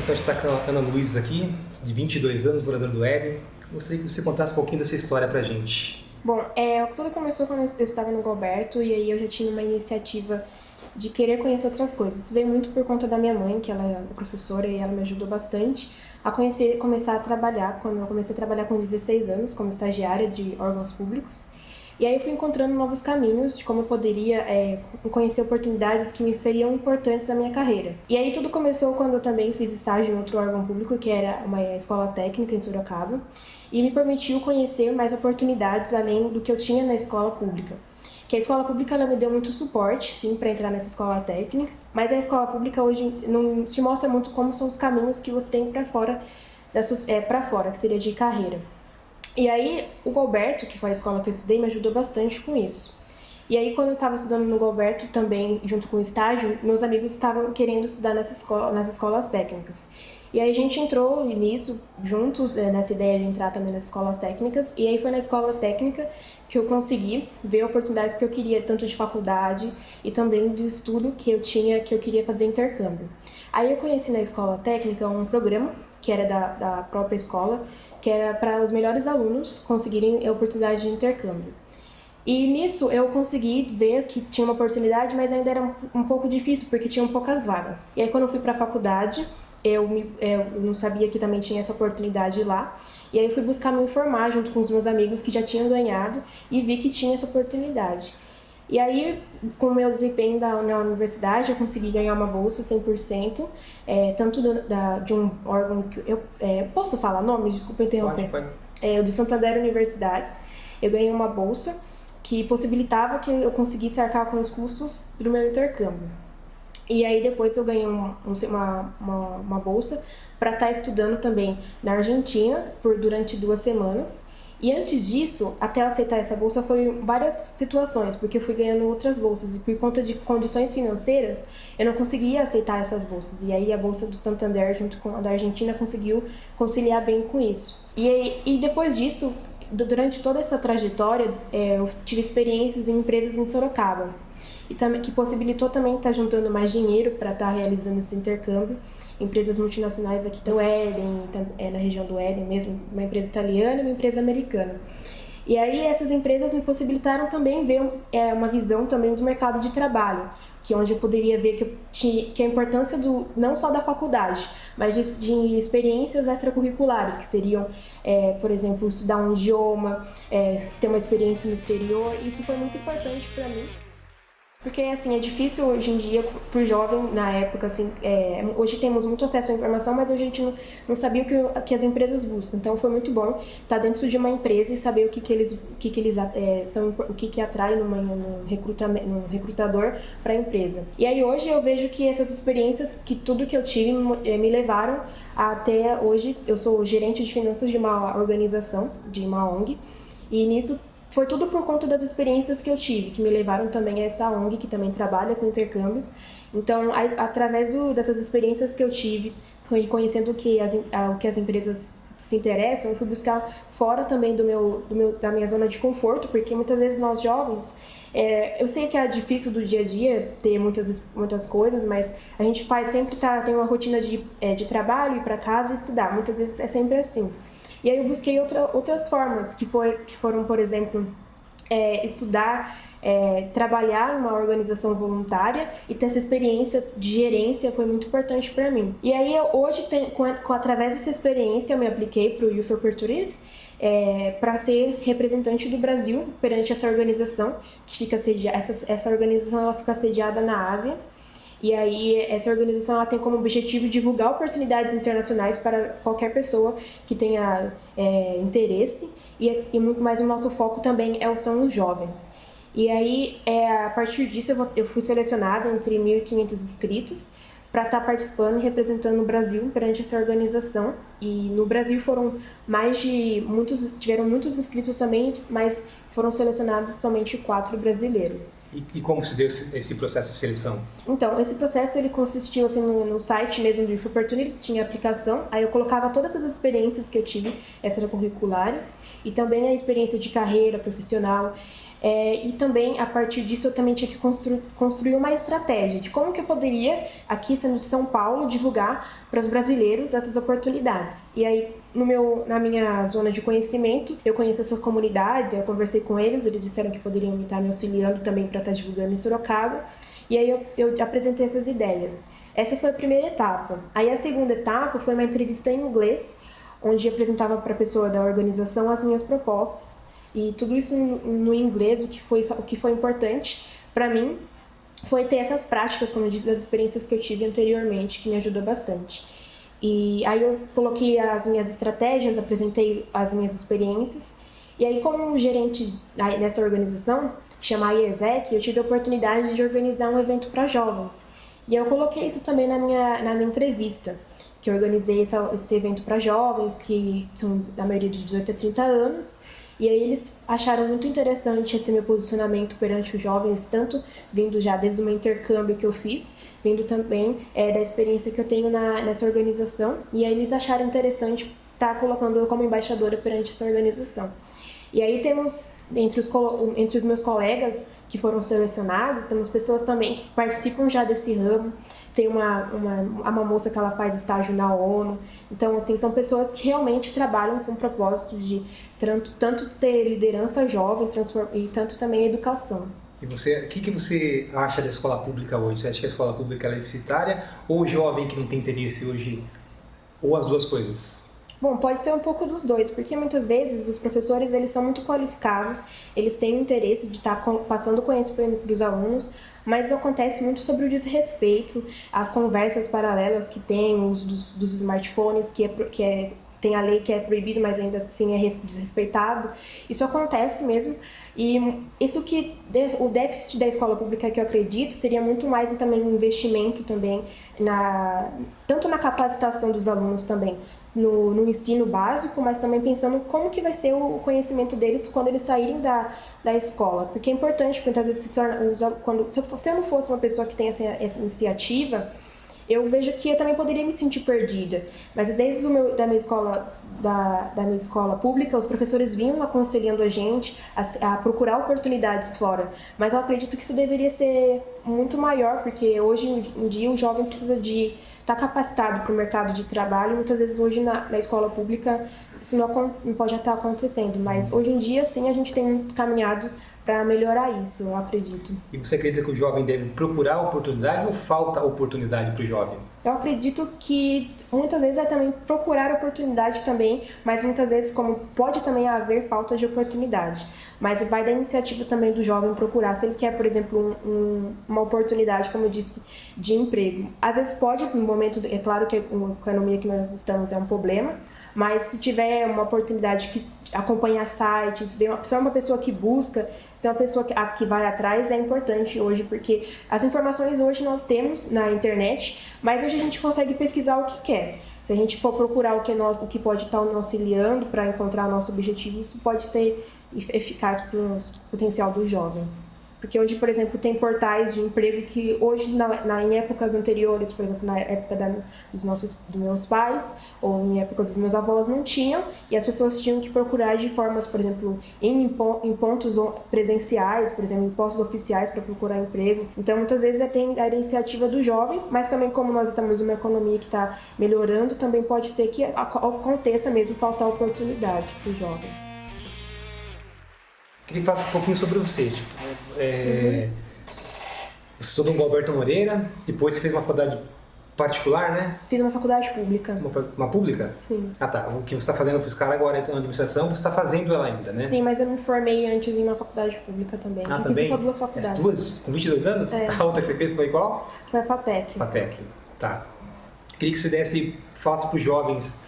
Então a gente está com a Ana Luísa aqui, de 22 anos, moradora do Éden. Gostaria que você contasse um pouquinho dessa história pra gente. Bom, tudo começou quando eu estava no Galberto e aí eu já tinha uma iniciativa de querer conhecer outras coisas. Isso veio muito por conta da minha mãe, que ela é professora e ela me ajudou bastante a começar a trabalhar, quando eu comecei a trabalhar com 16 anos, como estagiária de órgãos públicos. E aí eu fui encontrando novos caminhos de como eu poderia conhecer oportunidades que me seriam importantes na minha carreira. E aí tudo começou quando eu também fiz estágio em outro órgão público, que era uma escola técnica em Sorocaba, e me permitiu conhecer mais oportunidades além do que eu tinha na escola pública. Que a escola pública ela me deu muito suporte, sim, para entrar nessa escola técnica, mas a escola pública hoje não te mostra muito como são os caminhos que você tem para fora, que seria de carreira. E aí, o Galberto, que foi a escola que eu estudei, me ajudou bastante com isso. E aí, quando eu estava estudando no Galberto, também, junto com o estágio, meus amigos estavam querendo estudar nas escolas técnicas. E aí, a gente entrou nisso, juntos, nessa ideia de entrar também nas escolas técnicas. E aí, foi na escola técnica que eu consegui ver oportunidades que eu queria, tanto de faculdade e também do estudo que eu queria fazer intercâmbio. Aí, eu conheci na escola técnica um programa, que era da própria escola, que era para os melhores alunos conseguirem a oportunidade de intercâmbio. E nisso eu consegui ver que tinha uma oportunidade, mas ainda era um pouco difícil, porque tinham poucas vagas. E aí quando eu fui para a faculdade, eu não sabia que também tinha essa oportunidade lá. E aí eu fui buscar me informar junto com os meus amigos que já tinham ganhado e vi que tinha essa oportunidade. E aí, com o meu desempenho na universidade, eu consegui ganhar uma bolsa 100%, tanto de um órgão que eu... posso falar nomes? Desculpa interromper. Pode. O do Santander Universidades. Eu ganhei uma bolsa que possibilitava que eu conseguisse arcar com os custos do meu intercâmbio. E aí depois eu ganhei uma bolsa para estar estudando também na Argentina durante 2 semanas. E antes disso, até eu aceitar essa bolsa, foi várias situações, porque eu fui ganhando outras bolsas. E por conta de condições financeiras, eu não conseguia aceitar essas bolsas. E aí a bolsa do Santander, junto com a da Argentina, conseguiu conciliar bem com isso. E depois disso, durante toda essa trajetória, eu tive experiências em empresas em Sorocaba. E que possibilitou também estar juntando mais dinheiro para estar realizando esse intercâmbio. Empresas multinacionais aqui do Éden, na região do Éden mesmo, uma empresa italiana e uma empresa americana. E aí essas empresas me possibilitaram também ver uma visão também do mercado de trabalho, que onde eu poderia ver que a importância não só da faculdade, mas de experiências extracurriculares, que seriam, por exemplo, estudar um idioma, ter uma experiência no exterior. Isso foi muito importante para mim. Porque, assim, é difícil hoje em dia, por jovem, na época, assim, hoje temos muito acesso à informação, mas hoje a gente não sabia o que as empresas buscam. Então, foi muito bom estar dentro de uma empresa e saber o que atrai no recrutador para a empresa. E aí, hoje, eu vejo que essas experiências, que tudo que eu tive, me levaram até hoje. Eu sou gerente de finanças de uma organização, de uma ONG, e nisso foi tudo por conta das experiências que eu tive, que me levaram também a essa ONG, que também trabalha com intercâmbios. Então, através dessas experiências que eu tive, conhecendo o que as empresas se interessam, eu fui buscar fora também da minha zona de conforto, porque muitas vezes nós jovens, eu sei que é difícil do dia a dia ter muitas coisas, mas a gente sempre tem uma rotina de trabalho, ir para casa e estudar. Muitas vezes é sempre assim. E aí eu busquei outras formas, que foram, por exemplo, estudar, trabalhar em uma organização voluntária e ter essa experiência de gerência foi muito importante para mim. E aí hoje, através dessa experiência, eu me apliquei para o Youth Opportunities para ser representante do Brasil perante essa organização, que fica essa organização ela fica sediada na Ásia. E aí, essa organização ela tem como objetivo divulgar oportunidades internacionais para qualquer pessoa que tenha interesse. E muito mais o nosso foco também são os jovens. E aí, a partir disso, eu fui selecionada entre 1.500 inscritos para estar participando e representando o Brasil perante essa organização. E no Brasil tiveram muitos inscritos também, mas foram selecionados somente 4 brasileiros. E como se deu esse processo de seleção? Então, esse processo ele consistiu assim, no site mesmo do Youth Opportunities, tinha aplicação, aí eu colocava todas essas experiências que eu tive extracurriculares e também a experiência de carreira profissional, E também, a partir disso, eu também tinha que construir uma estratégia de como que eu poderia, aqui sendo de São Paulo, divulgar para os brasileiros essas oportunidades. E aí, na minha zona de conhecimento, eu conheço essas comunidades, eu conversei com eles disseram que poderiam estar me auxiliando também para estar divulgando em Sorocaba. E aí eu apresentei essas ideias. Essa foi a primeira etapa. Aí a segunda etapa foi uma entrevista em inglês, onde eu apresentava para a pessoa da organização as minhas propostas. E tudo isso no inglês, o que foi importante para mim foi ter essas práticas, como eu disse, das experiências que eu tive anteriormente, que me ajudou bastante. E aí eu coloquei as minhas estratégias, apresentei as minhas experiências. E aí, como gerente dessa organização, que chama a IESEC, eu tive a oportunidade de organizar um evento para jovens. E eu coloquei isso também na minha entrevista, que eu organizei esse evento para jovens, que são da maioria de 18 a 30 anos. E aí eles acharam muito interessante esse meu posicionamento perante os jovens, tanto vindo já desde o meu intercâmbio que eu fiz, vindo também da experiência que eu tenho nessa organização. E aí eles acharam interessante estar colocando eu como embaixadora perante essa organização. E aí temos, entre os meus colegas que foram selecionados, temos pessoas também que participam já desse ramo. Tem uma moça que ela faz estágio na ONU. Então, assim, são pessoas que realmente trabalham com o propósito de tanto ter liderança jovem e tanto também educação. E você, o que você acha da escola pública hoje? Você acha que a escola pública é deficitária ou o jovem que não tem interesse hoje, ou as duas coisas? Bom, pode ser um pouco dos dois, porque muitas vezes os professores eles são muito qualificados, eles têm o interesse de estar passando conhecimento para os alunos, mas isso acontece muito sobre o desrespeito, as conversas paralelas que tem, o uso dos smartphones, tem a lei que é proibido, mas ainda assim é desrespeitado. Isso acontece mesmo. E o déficit da escola pública que eu acredito seria muito mais também um investimento também tanto na capacitação dos alunos também no ensino básico, mas também pensando como que vai ser o conhecimento deles quando eles saírem da escola, porque é importante, porque muitas vezes se eu não fosse uma pessoa que tem essa iniciativa, eu vejo que eu também poderia me sentir perdida. Mas desde da minha escola pública, os professores vinham aconselhando a gente a procurar oportunidades fora. Mas eu acredito que isso deveria ser muito maior, porque hoje em dia o jovem precisa de estar capacitado para o mercado de trabalho. Muitas vezes hoje na escola pública isso não pode estar acontecendo. Mas hoje em dia, sim, a gente tem caminhado para melhorar isso, eu acredito. E você acredita que o jovem deve procurar oportunidade ou falta oportunidade para o jovem? Eu acredito que muitas vezes é também procurar oportunidade também, mas muitas vezes como pode também haver falta de oportunidade. Mas vai da iniciativa também do jovem procurar, se ele quer, por exemplo, uma oportunidade, como eu disse, de emprego. Às vezes pode, no momento, é claro que a economia que nós estamos é um problema, mas se tiver uma oportunidade que acompanhar sites, se é uma pessoa que busca, se é uma pessoa que vai atrás, é importante hoje, porque as informações hoje nós temos na internet, mas hoje a gente consegue pesquisar o que quer. Se a gente for procurar o que pode estar nos auxiliando para encontrar o nosso objetivo, isso pode ser eficaz para o potencial do jovem. Porque hoje, por exemplo, tem portais de emprego que hoje, em épocas anteriores, por exemplo, na época dos meus pais, ou em épocas dos meus avós, não tinham, e as pessoas tinham que procurar de formas, por exemplo, em pontos presenciais, por exemplo, em postos oficiais para procurar emprego. Então, muitas vezes tem a iniciativa do jovem, mas também como nós estamos numa economia que está melhorando, também pode ser que aconteça mesmo faltar oportunidade para o jovem. Queria que falasse um pouquinho sobre você. Você estudou no Alberto Moreira, depois você fez uma faculdade particular, né? Fiz uma faculdade pública. Uma pública? Sim. Ah, tá. O que você está fazendo, eu fiz cara agora na administração, você está fazendo ela ainda, né? Sim, mas eu me formei antes em uma faculdade pública também. Ah, eu também? fiz duas faculdades. As duas? Com 22 anos? É. A outra que você fez foi qual? Foi a FATEC. FATEC, tá. Queria que você falasse para os jovens,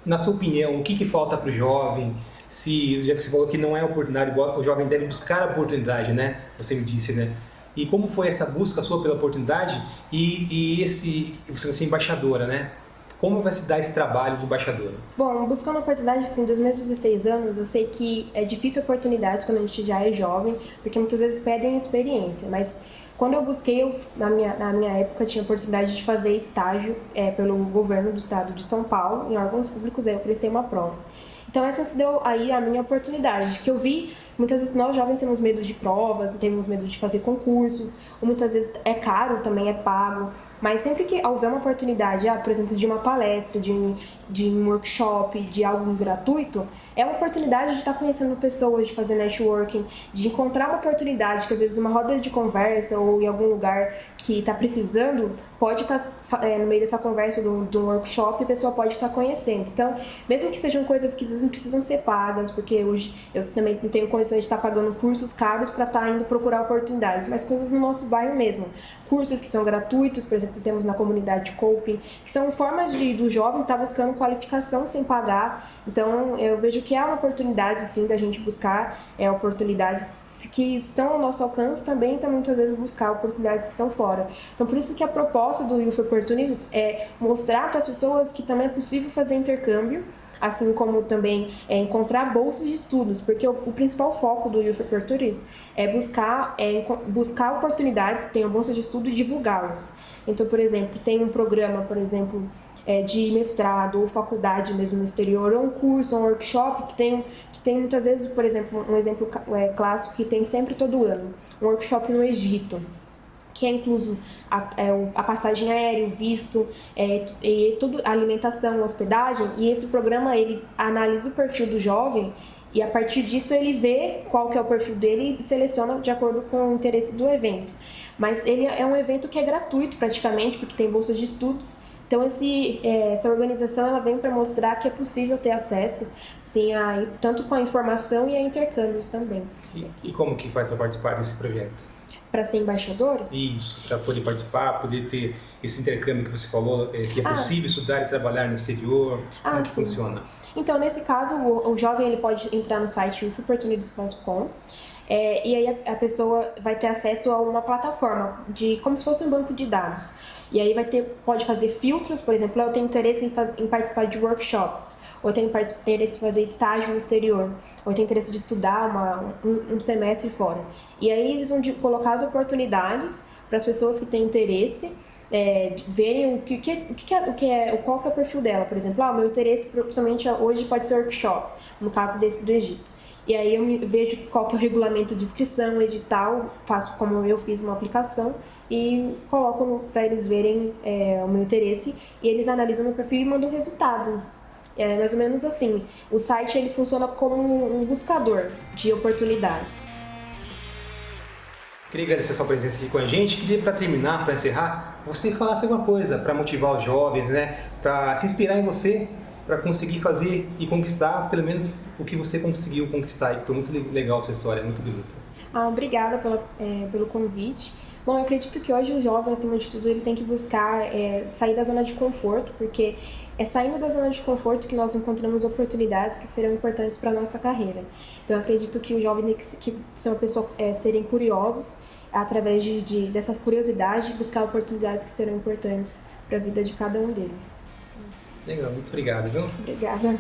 na sua opinião, o que falta para o jovem? Já que você falou que não é oportunidade, o jovem deve buscar a oportunidade, né? Você me disse, né? E como foi essa busca sua pela oportunidade você vai ser embaixadora, né? Como vai se dar esse trabalho de embaixadora? Bom, buscando oportunidade, assim, dos meus 16 anos, eu sei que é difícil oportunidades quando a gente já é jovem, porque muitas vezes pedem experiência, mas quando eu busquei, na minha época, tinha a oportunidade de fazer estágio pelo governo do estado de São Paulo, em órgãos públicos, aí eu prestei uma prova. Então essa se deu aí a minha oportunidade, que eu vi muitas vezes nós jovens temos medo de provas, temos medo de fazer concursos, ou muitas vezes é caro, também é pago, mas sempre que houver uma oportunidade, por exemplo, de uma palestra, de um workshop, de algo gratuito, é uma oportunidade de estar conhecendo pessoas, de fazer networking, de encontrar uma oportunidade que às vezes uma roda de conversa ou em algum lugar que está precisando, pode estar no meio dessa conversa de um workshop, a pessoa pode estar conhecendo. Então, mesmo que sejam coisas que às vezes não precisam ser pagas, porque hoje eu também não tenho condições de estar pagando cursos caros para estar indo procurar oportunidades, mas coisas no nosso bairro mesmo. Cursos que são gratuitos, por exemplo, temos na comunidade de Coping, que são formas do jovem estar buscando qualificação sem pagar. Então, eu vejo que é uma oportunidade, sim, da gente buscar oportunidades que estão ao nosso alcance também, então muitas vezes buscar oportunidades que são fora. Então, por isso que a proposta do Youth Opportunities é mostrar para as pessoas que também é possível fazer intercâmbio, assim como também encontrar bolsas de estudos, porque o principal foco do Youth Opportunities é buscar oportunidades que tenham bolsas de estudo e divulgá-las. Então, por exemplo, tem um programa, de mestrado ou faculdade mesmo no exterior, ou um curso, um workshop que tem muitas vezes, por exemplo, um exemplo clássico que tem sempre todo ano, um workshop no Egito, que é incluso a passagem aérea, o visto, e tudo, a alimentação, a hospedagem, e esse programa ele analisa o perfil do jovem e a partir disso ele vê qual que é o perfil dele e seleciona de acordo com o interesse do evento. Mas ele é um evento que é gratuito praticamente, porque tem bolsas de estudos. Então essa organização ela vem para mostrar que é possível ter acesso, sim, tanto com a informação e a intercâmbios também. E como que faz para participar desse projeto? Para ser embaixador? Isso, para poder participar, poder ter esse intercâmbio que você falou, que é possível estudar e trabalhar no exterior, como que funciona? Então, nesse caso, o jovem ele pode entrar no site youthopportunities.com e aí a pessoa vai ter acesso a uma plataforma, como se fosse um banco de dados. E aí pode fazer filtros, por exemplo, eu tenho interesse em participar de workshops, ou eu tenho interesse em fazer estágio no exterior, ou eu tenho interesse de estudar um semestre fora. E aí eles vão colocar as oportunidades para as pessoas que têm interesse, verem qual que é o perfil dela. Por exemplo, o meu interesse, principalmente hoje, pode ser workshop, no caso desse do Egito. E aí eu vejo qual que é o regulamento de inscrição, edital, faço como eu fiz uma aplicação e coloco para eles verem o meu interesse e eles analisam o meu perfil e mandam o resultado. É mais ou menos assim. O site ele funciona como um buscador de oportunidades. Queria agradecer a sua presença aqui com a gente. Queria, para terminar, para encerrar, você falasse alguma coisa para motivar os jovens, para se inspirar em você, para conseguir fazer e conquistar pelo menos o que você conseguiu conquistar. E foi muito legal a sua história, muito bonita. Obrigada pelo convite. Bom, eu acredito que hoje o jovem, acima de tudo, ele tem que buscar sair da zona de conforto, porque é saindo da zona de conforto que nós encontramos oportunidades que serão importantes para a nossa carreira. Então, eu acredito que o jovem tem que ser uma pessoa, serem curiosos, através dessa curiosidade, buscar oportunidades que serão importantes para a vida de cada um deles. Legal, muito obrigado, viu? Obrigada.